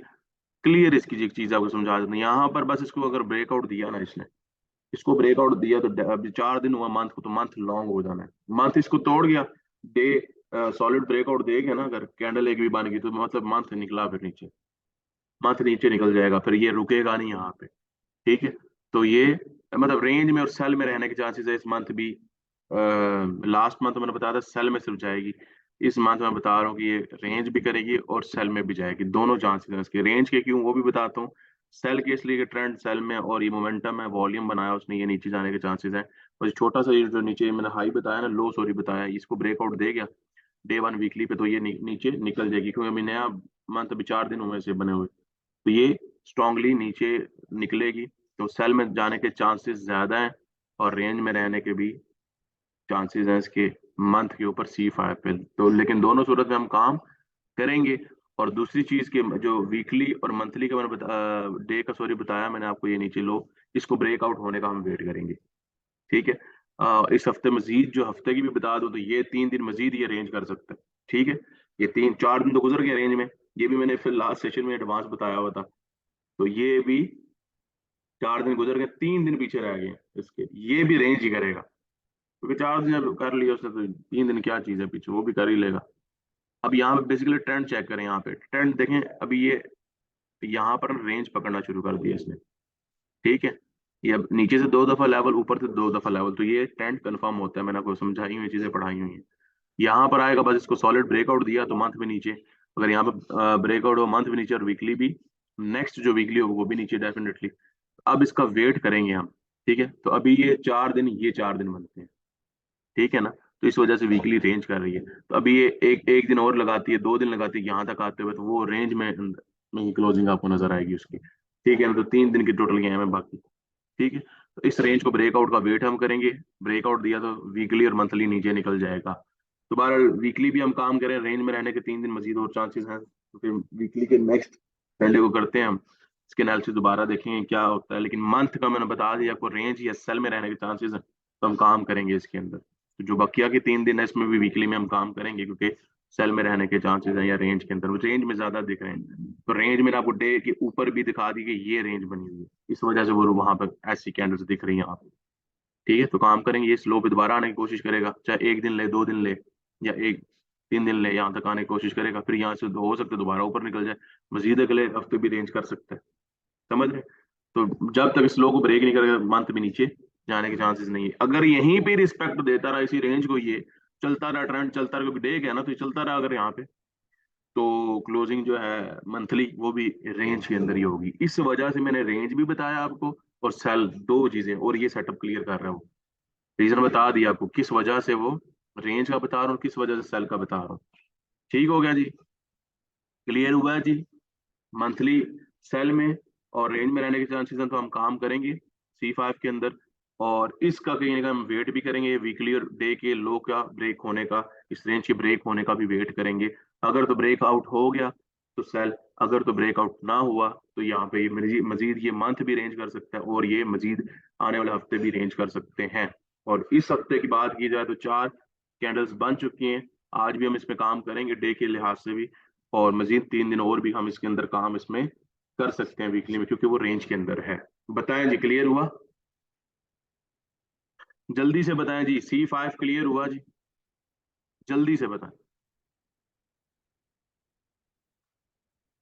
क्लियर इसकी एक चीज आपको समझा देते हैं यहाँ पर, बस इसको अगर ब्रेकआउट दिया ना इसने, इसको ब्रेकआउट दिया तो अभी 4 दिन हुआ मंथ को, तो मंथ लॉन्ग हो जाना है। मंथ इसको तोड़ गया, डे सॉलिड ब्रेकआउट देगा ना, अगर कैंडल एक भी बन गई, तो मतलब मंथ निकला, फिर नीचे मंथ नीचे निकल जाएगा, फिर ये रुकेगा नहीं यहाँ पे, ठीक है। तो ये मतलब रेंज में और सेल में रहने के चांसेस है इस मंथ भी। लास्ट मंथ मैंने बताया था सेल में सिर्फ जाएगी, इस मंथ मैं बता रहा हूँ कि ये रेंज भी करेगी और सेल में भी जाएगी, दोनों चांसेस हैं इसके। रेंज के क्यों वो भी बताता हूँ, सेल के इसलिए कि ट्रेंड सेल में, और ये मोमेंटम है, वॉल्यूम बनाया उसने, ये नीचे जाने के चांसेस हैं। और ये छोटा सा ये जो नीचे मैंने हाई बताया ना, लो सॉरी बताया, इसको ब्रेकआउट दे गया डे 1 वीकली पे, तो ये नीचे निकल जाएगी, क्योंकि अभी नया मंथ, अभी 4 दिन हुए से बने हुए, तो ये स्ट्रांगली नीचे निकलेगी, तो सेल में जाने के चांसेस ज्यादा हैं, और रेंज में रहने के भी चांसेस हैं इसके मंथ के ऊपर C5 पे। तो लेकिन दोनों सूरत में हम काम करेंगे। और दूसरी चीज के जो वीकली और मंथली का मैंने डे का सॉरी बताया मैंने आपको, ये नीचे लो, इसको ब्रेकआउट होने का हम वेट करेंगे, ठीक है। इस हफ्ते मजीद, जो हफ्ते की भी बता दो, तो ये 3 दिन मजीद ये रेंज कर सकता है, ठीक है। ये 3 4 दिन तो गुजर गए रेंज में, ये भी मैंने फिर लास्ट सेशन में एडवांस बताया हुआ था, तो ये भी 4 दिन गुजर गए, 3 दिन पीछे रह गए इसके, ये भी रेंज ही करेगा, क्योंकि 4 दिन जब कर लिया उसने, तो 3 दिन क्या चीज है पीछे, वो भी कर ही लेगा। अब यहाँ पे बेसिकली ट्रेंड चेक करें, यहाँ पे ट्रेंड देखें, अभी ये यहाँ पर रेंज पकड़ना शुरू कर दिया इसने, ठीक है। ये अब नीचे से 2 दफा लेवल, ऊपर से 2 दफा लेवल, तो ये ट्रेंड कंफर्म होता है, मैंने आपको समझाई हुई चीजें पढ़ाई हुई हैं। यहाँ पर आएगा, बस इसको सॉलिड ब्रेकआउट दिया तो मंथ भी नीचे, अगर यहाँ पे ब्रेकआउट हो मंथ भी नीचे और वीकली भी, नेक्स्ट जो वीकली हो वो भी नीचे डेफिनेटली। अब इसका वेट करेंगे हम, ठीक है। तो अभी ये 4 दिन, ये 4 दिन बनते हैं, ठीक है ना। तो इस वजह से वीकली रेंज कर रही है, तो अभी ये एक एक दिन और लगाती है, 2 दिन लगाती है यहाँ तक आते हुए, तो वो रेंज में ही क्लोजिंग आपको नजर आएगी उसकी, ठीक है ना। तो 3 दिन की टोटल गेम है बाकी, ठीक है। तो इस रेंज को ब्रेकआउट का वेट हम करेंगे, ब्रेकआउट दिया तो वीकली और मंथली नीचे निकल जाएगा। दोबारा वीकली भी हम काम करें, रेंज में रहने के 3 दिन मजीद और चांसेस हैं, तो फिर वीकली के नेक्स्ट संडे को करते हैं हम, इसके एनालिसिस दोबारा देखेंगे क्या होता है। लेकिन मंथ का मैंने बता दिया आपको, रेंज या सेल में रहने के चांसेस हैं, तो हम काम करेंगे इसके अंदर। तो जो बकिया के 3 दिन है, इसमें भी वीकली में हम काम करेंगे, क्योंकि सेल में रहने के चांसेस हैं, या रेंज के अंदर, रेंज में ज्यादा दिख रहे हैं, तो रेंज में आपको डे के ऊपर भी दिखा दी कि ये रेंज बनी हुई है, इस वजह से वो वहां पर ऐसी कैंडल्स दिख रही हैं आपको, ठीक है। तो काम करेंगे, ये स्लो पे दोबारा आने की कोशिश करेगा, चाहे एक दिन ले, 2 दिन ले, या 3 दिन ले, यहाँ तक आने की कोशिश करेगा, फिर यहाँ से हो सकता है दोबारा ऊपर निकल जाए, मजीद अगले हफ्ते भी रेंज कर सकता है, समझ रहे हैं? तो जब तक स्लो को ब्रेक नहीं करेगा, मंथ भी नीचे जाने के चांसेस नहीं है। अगर यहीं पे रिस्पेक्ट देता रहा इसी रेंज को, ये चलता रहा, ट्रेंड चलता रहा, क्योंकि डे है ना, तो ये चलता रहा अगर यहाँ पे, तो क्लोजिंग जो है मंथली वो भी रेंज के अंदर ही होगी। इस वजह से मैंने रेंज भी बताया आपको, और सेल, दो चीजें, और ये सेटअप क्लियर कर रहा हूँ, रीजन बता दिया आपको किस वजह से वो रेंज का बता रहा हूँ, किस वजह से सेल का बता रहा हूँ। ठीक हो गया जी, क्लियर हुआ है जी। मंथली सेल में और रेंज में रहने के चांसेस हैं, तो हम काम करेंगे C5 के अंदर, और इसका कहीं ना कहीं हम वेट भी करेंगे, वीकली और डे के लो का ब्रेक होने का, इस रेंज के ब्रेक होने का भी वेट करेंगे। अगर तो ब्रेकआउट हो गया तो सेल, अगर तो ब्रेकआउट ना हुआ तो यहाँ पे ये मजीद ये मंथ भी रेंज कर सकता है, और ये मजीद आने वाले हफ्ते भी रेंज कर सकते हैं। और इस हफ्ते की बात की जाए तो 4 कैंडल्स बन चुकी हैं, आज भी हम इस पे काम करेंगे डे के लिहाज से भी, और मजीद 3 दिन और भी हम इसके अंदर काम इसमें कर सकते हैं वीकली में, क्योंकि वो रेंज के अंदर है। बताएं जी, क्लियर हुआ? जल्दी से बताएं जी, C5 क्लियर हुआ जी? जल्दी से बताएं।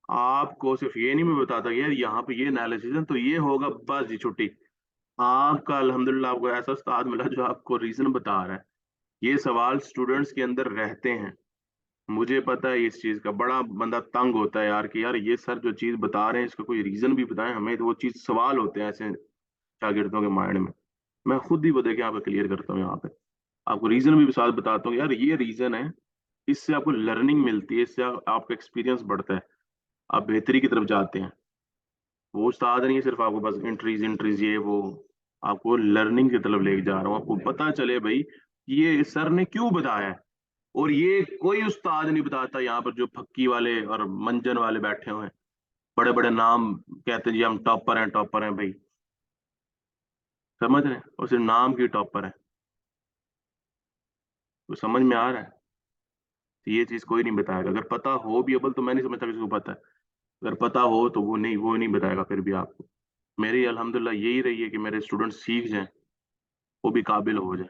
आपको सिर्फ ये नहीं मैं बताता यार यहाँ पे ये एनालिसिस है तो ये होगा, बस जी छुट्टी। आपका अल्हम्दुलिल्लाह आपको ऐसा उस्ताद मिला जो आपको रीजन बता रहा है। ये सवाल स्टूडेंट्स के अंदर रहते हैं, मुझे पता है इस चीज का। बड़ा बंदा तंग होता है यार कि यार ये सर जो चीज बता रहे हैं इसका कोई रीजन भी बताएं हमें, तो वो चीज सवाल होते हैं ऐसे शागिर्दों के माइंड में। मैं खुद ही वो देखे आपको क्लियर करता हूँ यहाँ पे, आपको रीजन भी साथ बताता हूँ यार ये रीजन है। इससे आपको लर्निंग मिलती है, इससे आपका एक्सपीरियंस बढ़ता है, आप बेहतरी की तरफ जाते हैं। वो उस्ताद नहीं है सिर्फ आपको बस एंट्रीज एंट्रीज ये वो, आपको लर्निंग की तरफ लेके जा रहा हूँ, आपको पता चले भाई ये सर ने क्यों बताया है। और ये कोई उस्ताद नहीं बताता यहाँ पर, जो फक्की वाले और मंजन वाले बैठे हुए हैं, बड़े बड़े नाम कहते हैं जी हम टॉपर हैं भाई, समझ रहे हैं, और सिर्फ नाम की टॉपर है। तो समझ में आ रहा है? तो ये चीज कोई नहीं बताएगा, अगर पता हो भी अबल तो मैं नहीं समझता किसी को पता है। अगर पता हो तो वो नहीं बताएगा फिर भी आपको। मेरी अल्हम्दुलिल्लाह यही रही है कि मेरे स्टूडेंट सीख जाएं, वो भी काबिल हो जाए।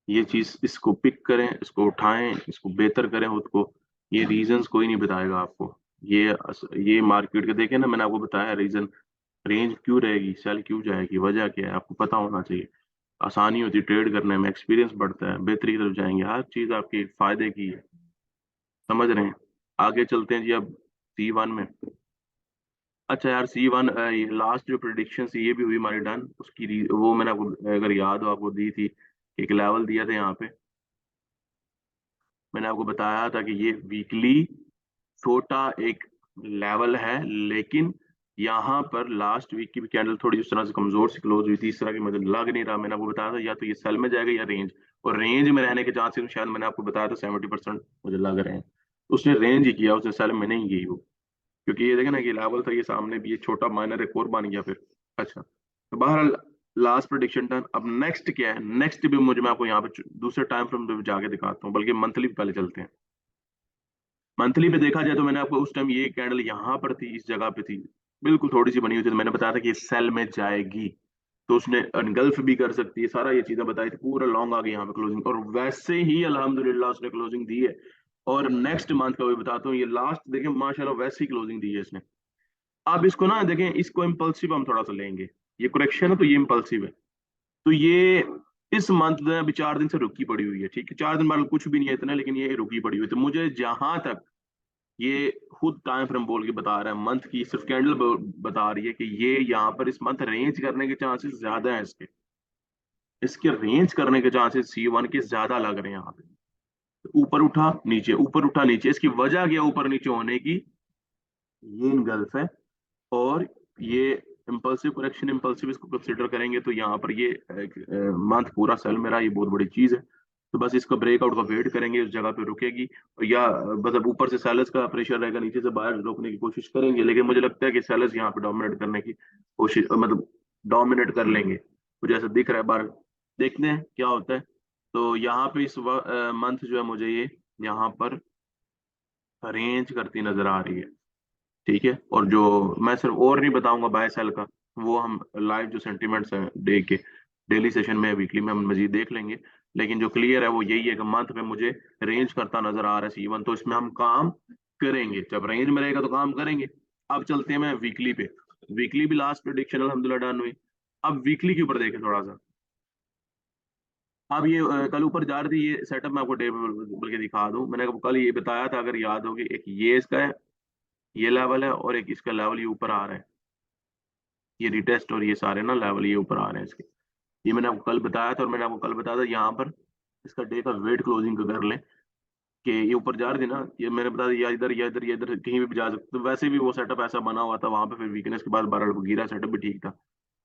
ये चीज इसको पिक करें, इसको उठाएं, इसको बेहतर करें खुद को। ये रीजंस कोई नहीं बताएगा आपको। ये मार्केट के देखे ना, मैंने आपको बताया रीजन, रेंज क्यों रहेगी, सेल क्यों जाएगी, वजह क्या है, आपको पता होना चाहिए। आसानी होती है ट्रेड करने में, एक्सपीरियंस बढ़ता है, बेहतरी की तरफ जाएंगे, हर चीज आपके फायदे की है। समझ रहे हैं? आगे चलते हैं जी अब C1 में। अच्छा यार C1 लास्ट जो प्रिडिक्शन थी ये भी हुई हमारी डन, वो मैंने आपको अगर याद हो आपको दी थी, एक लेवल दिया था यहाँ पे। मैंने आपको बताया था कि ये वीकली छोटा एक लेवल है, लेकिन यहाँ पर लास्ट वीक की भी कैंडल थोड़ी जिस तरह से कमजोर से क्लोज हुई थी, इस तरह की मुझे लग नहीं रहा। मैंने आपको बताया था या तो ये सेल में जाएगा या रेंज, और रेंज में रहने के चांसेस शायद मैंने आपको बताया था 70% मुझे लग रहे हैं। उसने रेंज ही किया, उसने सेल में नहीं गई वो, क्योंकि ये देखे ना कि लेवल था ये सामने भी, ये छोटा माइनर एक और बन गया फिर। अच्छा, तो बहरहाल लास्ट प्रोडिक्शन टर्न। अब नेक्स्ट क्या है, नेक्स्ट भी मुझे मैं आपको यहाँ पे दूसरे टाइम फ्रेम पे जाके दिखाता हूँ, बल्कि मंथली पे पहले चलते हैं। मंथली पे देखा जाए तो मैंने आपको उस टाइम ये कैंडल यहाँ पर थी, इस जगह पे थी, बिल्कुल थोड़ी सी बनी हुई थी, तो मैंने बताया था कि ये सेल में जाएगी, तो उसने अनगल्फ भी कर सकती है, सारा ये चीजें बताई थी, पूरा लॉन्ग आ गई यहाँ पे क्लोजिंग, और वैसे ही अल्हम्दुलिल्लाह उसने क्लोजिंग दी है। और नेक्स्ट मंथ का भी बताता हूँ, ये लास्ट देखें माशाल्लाह वैसे ही क्लोजिंग दी है इसने। अब इसको ना देखें, इसको इम्पल्सिव हम थोड़ा सा लेंगे, ये करेक्शन है तो ये इम्पल्सिव है। तो ये इस मंथ में अभी 4 दिन से रुकी पड़ी हुई है, ठीक है, 4 दिन बाद कुछ भी नहीं है इतना, लेकिन ये रुकी पड़ी हुई है। तो मुझे जहां तक ये खुद टाइम फ्रेम बोल के बता रहा है, मंथ की सिर्फ कैंडल बता रही है कि ये यहाँ पर इस मंथ रेंज करने के चांसेस ज्यादा है, इसके इसके रेंज करने के चांसेस C1 के ज्यादा लग रहे हैं यहाँ पे। ऊपर उठा नीचे, ऊपर उठा नीचे, इसकी वजह क्या ऊपर नीचे होने की, ये गल्फ है। और ये इम्पल्सिव करेक्शन, इम्पल्सिव इसको कंसिडर करेंगे तो यहाँ पर ये मंथ पूरा सेल में रहा, ये बहुत बड़ी चीज है। तो बस इसका ब्रेकआउट का वेट करेंगे, उस जगह पे रुकेगी, या मतलब ऊपर से सेलर्स का प्रेशर रहेगा, नीचे से बाहर रोकने की कोशिश करेंगे, लेकिन मुझे लगता है कि सेलर्स यहाँ पे डोमिनेट करने की कोशिश, मतलब डोमिनेट कर लेंगे, मुझे ऐसा दिख रहा है बाहर। देखते हैं क्या होता है। तो यहाँ पे इस मंथ जो है मुझे ये यहाँ पर रेंज करती नजर आ रही है, ठीक है। और जो मैं सिर्फ और नहीं बताऊंगा बाय सेल का, वो हम लाइव जो सेंटिमेंट्स हैं डे के, डेली सेशन में वीकली में हम मजीद देख लेंगे। लेकिन जो क्लियर है वो यही है कि मंथ में मुझे रेंज करता नजर आ रहा है C1, तो इसमें हम काम करेंगे, जब रेंज में रहेगा तो काम करेंगे। अब चलते हैं मैं वीकली पे। वीकली भी लास्ट प्रिडिक्शन अल्हम्दुलिल्लाह डन हुई। अब वीकली के ऊपर देखें थोड़ा सा। अब ये कल ऊपर जा रही थी, ये सेटअप मैं आपको टेबल बल्कि दिखा दूं, मैंने आपको कल ये बताया था अगर याद होगी, एक ये इसका है, ये लेवल है, और एक इसका लेवल ये ऊपर आ रहा है, ये रिटेस्ट और ये सारे ना लेवल ये ऊपर आ रहे हैं इसके। ये मैंने आपको कल बताया था, और मैंने आपको कल बताया था यहाँ पर इसका डे का वेट क्लोजिंग का कर लें कि ये ऊपर जा रही थी ना, ये मैंने बताया या इधर या इधर या इधर कहीं भी जा सकते, तो वैसे भी वो सेटअप ऐसा बना हुआ था वहां पे, फिर वीकनेस के बाद 12 गिरा, सेटअप भी ठीक था,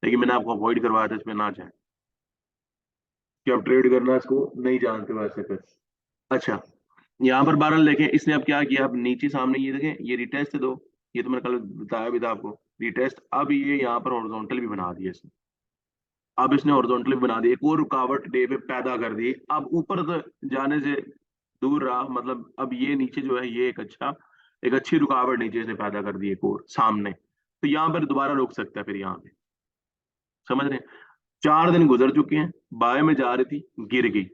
लेकिन मैंने आपको अवॉइड करवाया था इसमें ना जाए, कि आप ट्रेड करना इसको नहीं जानते वैसे फिर। अच्छा, यहाँ पर 12 देखें, इसने अब क्या किया, अब नीचे सामने ये देखें, ये रिटेस्ट दो, ये तो मैंने कल बताया भी था आपको, रिटेस्ट, अब ये यहाँ पर हॉरिजॉन्टल भी बना दिया इसने। अब इसने हॉरिजॉन्टली बना दी, एक और रुकावट डे पे पैदा कर दी, अब ऊपर जाने से दूर रहा, मतलब अब ये नीचे जो है ये एक अच्छी रुकावट नीचे से पैदा कर दी एक और सामने, तो यहाँ पर दोबारा रुक सकता है फिर यहाँ पे। समझ रहे हैं? 4 दिन गुजर चुके हैं, बाय में जा रही थी, गिर गई,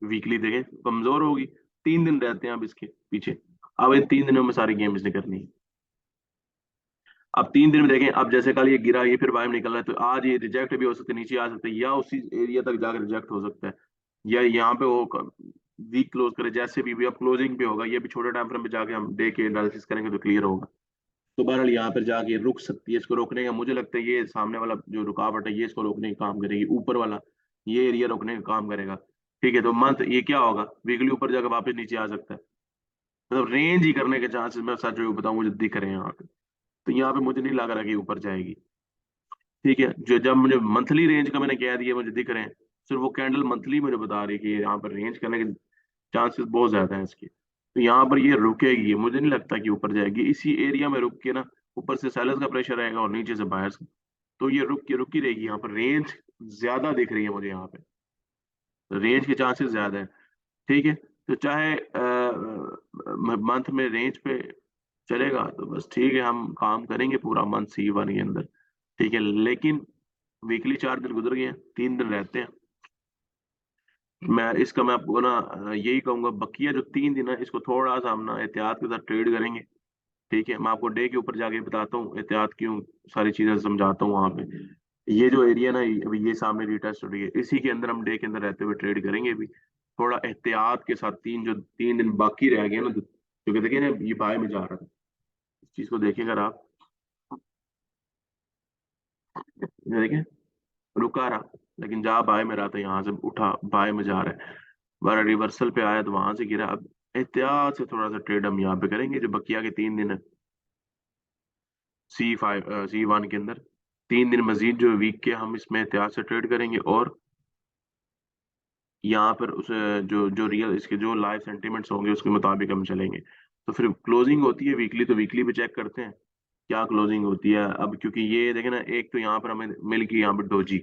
वीकली देखें कमजोर होगी। 3 दिन रहते हैं अब इसके पीछे। अब इन 3 दिनों में सारी गेम्स नहीं करनी है। अब 3 दिन में देखें, अब जैसे कल ये गिरा, ये फिर बाहर में निकल रहा है, तो आज ये रिजेक्ट भी हो सकता है, नीचे आ सकता है, या उसी एरिया तक जाकर रिजेक्ट हो सकता है, या यहाँ पे वो वीक क्लोज करे, जैसे भी अब क्लोजिंग पे होगा, ये भी छोटे टाइम फ्रेम पे जाके हम डे के एनालिसिस करेंगे तो क्लियर होगा। तो बहरहाल यहाँ पर जाके रुक सकती है, इसको रोकने का मुझे लगता है ये सामने वाला जो रुकावट है ये इसको रोकने का काम करेगी, ऊपर वाला ये एरिया रोकने का काम करेगा। ठीक है, तो मंथ ये क्या होगा, वीकली ऊपर जाकर वापस नीचे आ सकता है, मतलब रेंज ही करने के चांसेस मैं सच बताऊं मुझे दिख रहे हैं यहाँ पे। तो यहाँ पे मुझे नहीं लग रहा कि ऊपर जाएगी। ठीक है, जो जब मुझे मंथली रेंज का मैंने कह दिया मुझे दिख रहे हैं, सिर्फ वो कैंडल मंथली मुझे बता रही है कि यहाँ पर रेंज करने के चांसेस बहुत ज्यादा हैं इसके। तो यहाँ पर ये रुकेगी, मुझे नहीं लगता कि ऊपर जाएगी, इसी एरिया में रुक के ना, ऊपर से सेलर्स का प्रेशर आएगा और नीचे से बायर्स का, तो ये रुकी रहेगी। यहाँ पर रेंज ज्यादा दिख रही है मुझे, यहाँ पे रेंज के चांसेस ज्यादा है। ठीक है, तो चाहे मंथ में रेंज पे चलेगा तो बस ठीक है, हम काम करेंगे पूरा मंथ C1 के अंदर। ठीक है, लेकिन वीकली 4 दिन गुजर गए हैं, 3 दिन रहते हैं। मैं आपको ना यही कहूंगा, बकिया जो 3 दिन है इसको थोड़ा सा हम ना एहतियात के साथ ट्रेड करेंगे। ठीक है, मैं आपको डे के ऊपर जाके बताता हूँ एहतियात क्यों, सारी चीजें समझाता हूँ वहां पे। ये जो एरिया ना, अभी ये सामने रीटेस्ट हो रही है, इसी के अंदर हम डे के अंदर रहते हुए ट्रेड करेंगे भी, थोड़ा एहतियात के साथ। 3 दिन बाकी रह गए ना, क्योंकि देखिए ना ये बाय में जा रहा था, इस चीज को देखिए अगर आप, ये देखिए रुका रहा, लेकिन जा बाय में रहा था, यहाँ से उठा बाय में जा रहा है, हमारा रिवर्सल पे आया तो वहां से गिरा। अब एहतियात से थोड़ा सा ट्रेड हम यहाँ पे करेंगे, जो बकिया के 3 दिन है C1 के अंदर, 3 दिन मजीद जो वीक के हम इसमें एहतियात से ट्रेड करेंगे, और यहाँ पर उस जो जो रियल इसके जो लाइव सेंटिमेंट्स होंगे उसके मुताबिक हम चलेंगे। तो फिर क्लोजिंग होती है वीकली, तो वीकली भी चेक करते हैं क्या क्लोजिंग होती है। अब क्योंकि ये देखे ना, एक तो यहाँ पर हमें मिल गई यहाँ पर डोजी,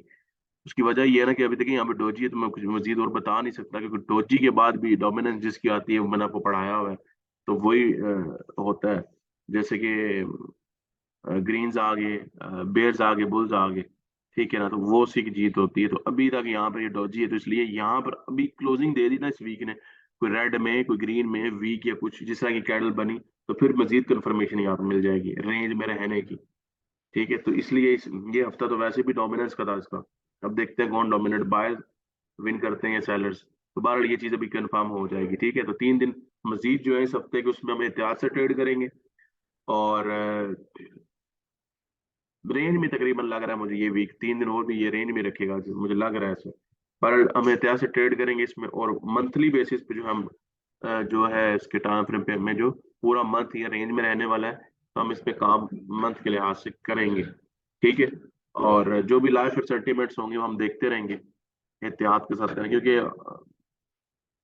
उसकी वजह ये है ना कि अभी देखिए यहाँ पे डोजी है, तो मैं कुछ मजीद और बता नहीं सकता, क्योंकि डोजी के बाद भी डोमिनेंस जिसकी आती है वो मैंने आपको पढ़ाया हुआ है। तो वही होता है, जैसे कि ग्रीन्स आ गए, बेयर्स आ गए, बुल्स आ गए। ठीक है ना, तो वो उसी की जीत होती है। तो अभी तक यहाँ पर ये डोजी है, तो इसलिए यहाँ पर अभी क्लोजिंग दे दी ना इस वीक ने, कोई रेड में कोई ग्रीन में वीक या कुछ जिस तरह की कैडल बनी, तो फिर मजीद कंफर्मेशन यहाँ पर मिल जाएगी रेंज में रहने की। ठीक है, तो इसलिए ये हफ्ता तो वैसे भी डोमिनेंस का था इसका। अब देखते हैं कौन डोमिनेट, बाय विन करते हैं सेलर्स। तो बहरहाल ये चीज अभी कंफर्म हो जाएगी। ठीक है, तो 3 दिन मजीद जो है इस हफ्ते के, उसमें हम एहतियात से ट्रेड करेंगे, और रेंज में तकरीबन लग रहा है मुझे ये वीक 3 दिन और भी ये रेंज में रखेगा, जो मुझे लग रहा है ऐसे। पर हम एहतियात से ट्रेड करेंगे इसमें, और मंथली बेसिस पे जो हम जो है इसके टाइम फ्रेम पे हमें जो पूरा मंथ ये रेंज में रहने वाला है, तो हम इस पे काम मंथ के लिहाज से करेंगे। ठीक है, और जो भी लाइफ और सेंटीमेंट्स होंगे वो हम देखते रहेंगे, एहतियात के साथ करेंगे, क्योंकि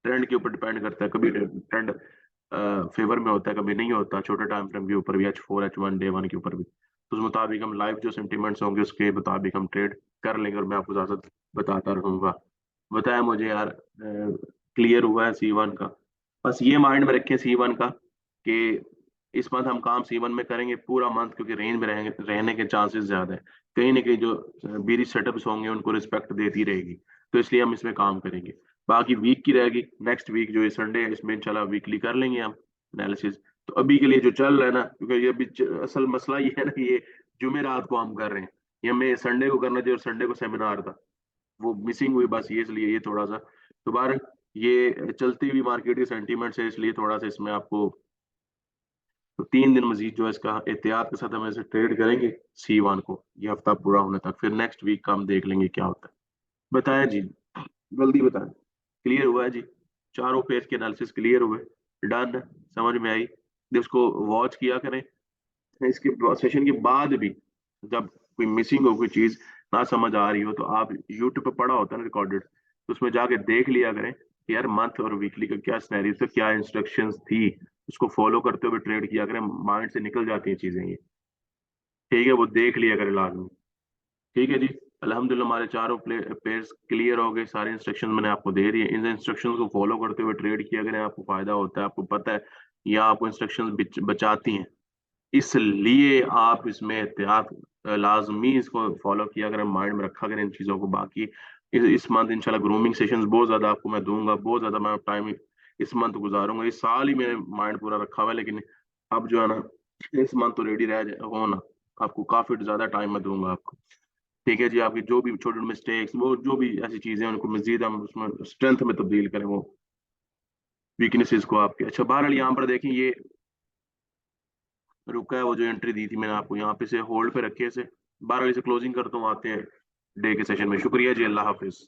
ट्रेंड के ऊपर डिपेंड करता है, कभी ट्रेंड फेवर में होता है, कभी नहीं होता, छोटे टाइम फ्रेम के ऊपर भी, H4 H1 डे 1 के ऊपर भी। तो उस मुताबिक हम लाइव जो सेंटिमेंट्स होंगे उसके मुताबिक हम ट्रेड कर लेंगे, और मैं आपको ज्यादा बताता रहूंगा। बताया मुझे यार, क्लियर हुआ है C1 का। बस ये माइंड में रखें C1 का, कि इस मंथ हम काम C1 में करेंगे पूरा मंथ, क्योंकि रेंज में रहने के चांसेस ज्यादा है। कहीं ना कहीं जो बीरी सेटअप्स होंगे उनको रिस्पेक्ट देती रहेगी, तो इसलिए हम इसमें काम करेंगे। बाकी वीक की रहेगी, नेक्स्ट वीक जो ये संडे है इसमें इंशाल्लाह वीकली कर लेंगे हम एनालिसिस। तो अभी के लिए जो चल रहा है ना, क्योंकि ये अभी असल मसला ये है ना कि ये जुमेरात को हम कर रहे हैं, ये हमें संडे को करना चाहिए, और संडे को सेमिनार था, वो मिसिंग हुई बस, ये इसलिए ये थोड़ा सा। तो बार ये चलती हुई मार्केट के सेंटीमेंट है, इसलिए थोड़ा सा इसमें आपको, तो 3 दिन मजीद जो है इसका एहतियात के साथ हम ऐसे ट्रेड करेंगे C1 को, ये हफ्ता पूरा होने तक, फिर नेक्स्ट वीक का हम देख लेंगे क्या होता है। बताएं जी, जल्दी बताएं। क्लियर हुआ है जी, चारों पेज के एनालिसिस क्लियर हुए, डन, समझ में आई। इसको वॉच किया करें, इसके सेशन के बाद भी जब कोई मिसिंग हो, कोई चीज ना समझ आ रही हो, तो आप यूट्यूब पे पढ़ा होता है ना रिकॉर्डेड, तो उसमें जाके देख लिया करें कि यार मंथ और वीकली का क्या स्नैरियो था, क्या इंस्ट्रक्शंस थी, उसको फॉलो करते हुए ट्रेड किया करें, माइंड से निकल जाती हैं चीजें ये। ठीक है, वो देख लिया करें लाजमी। ठीक है जी, अल्हम्दुलिल्लाह हमारे चारों पेयर्स क्लियर हो गए, सारे इंस्ट्रक्शन मैंने आपको दे दिए, इन इंस्ट्रक्शंस को फॉलो करते हुए ट्रेड किया करें, आपको फायदा होता है, आपको पता है, या आपको इंस्ट्रक्शंस बचाती हैं, इसलिए आप इसमें एहतियात लाजमी इसको फॉलो किया करें, माइंड में रखा करें इन चीज़ों को। बाकी इस मंथ इंशाल्लाह ग्रूमिंग सेशंस बहुत ज़्यादा आपको मैं दूंगा, बहुत ज़्यादा मैं टाइम इस मंथ गुजारूंगा। इस साल ही मैंने माइंड पूरा रखा हुआ है, लेकिन अब जो है ना इस मंथ तो रेडी रह हो ना, आपको काफ़ी ज़्यादा टाइम मैं दूंगा आपको। ठीक है जी, आपकी जो भी छोटे छोटे मिस्टेक्स, वो जो भी ऐसी चीज़ें हैं उनको मजीद हम उसमें स्ट्रेंथ में तब्दील करें, वो वीकनेसेस को आपके। अच्छा, बहरहाल यहाँ पर देखें ये रुका है, वो जो एंट्री दी थी मैंने आपको यहाँ पे से होल्ड पे रखे से। बहरहाल इसे क्लोजिंग करता हूँ, आते हैं डे के सेशन में। शुक्रिया जी, अल्लाह हाफिज।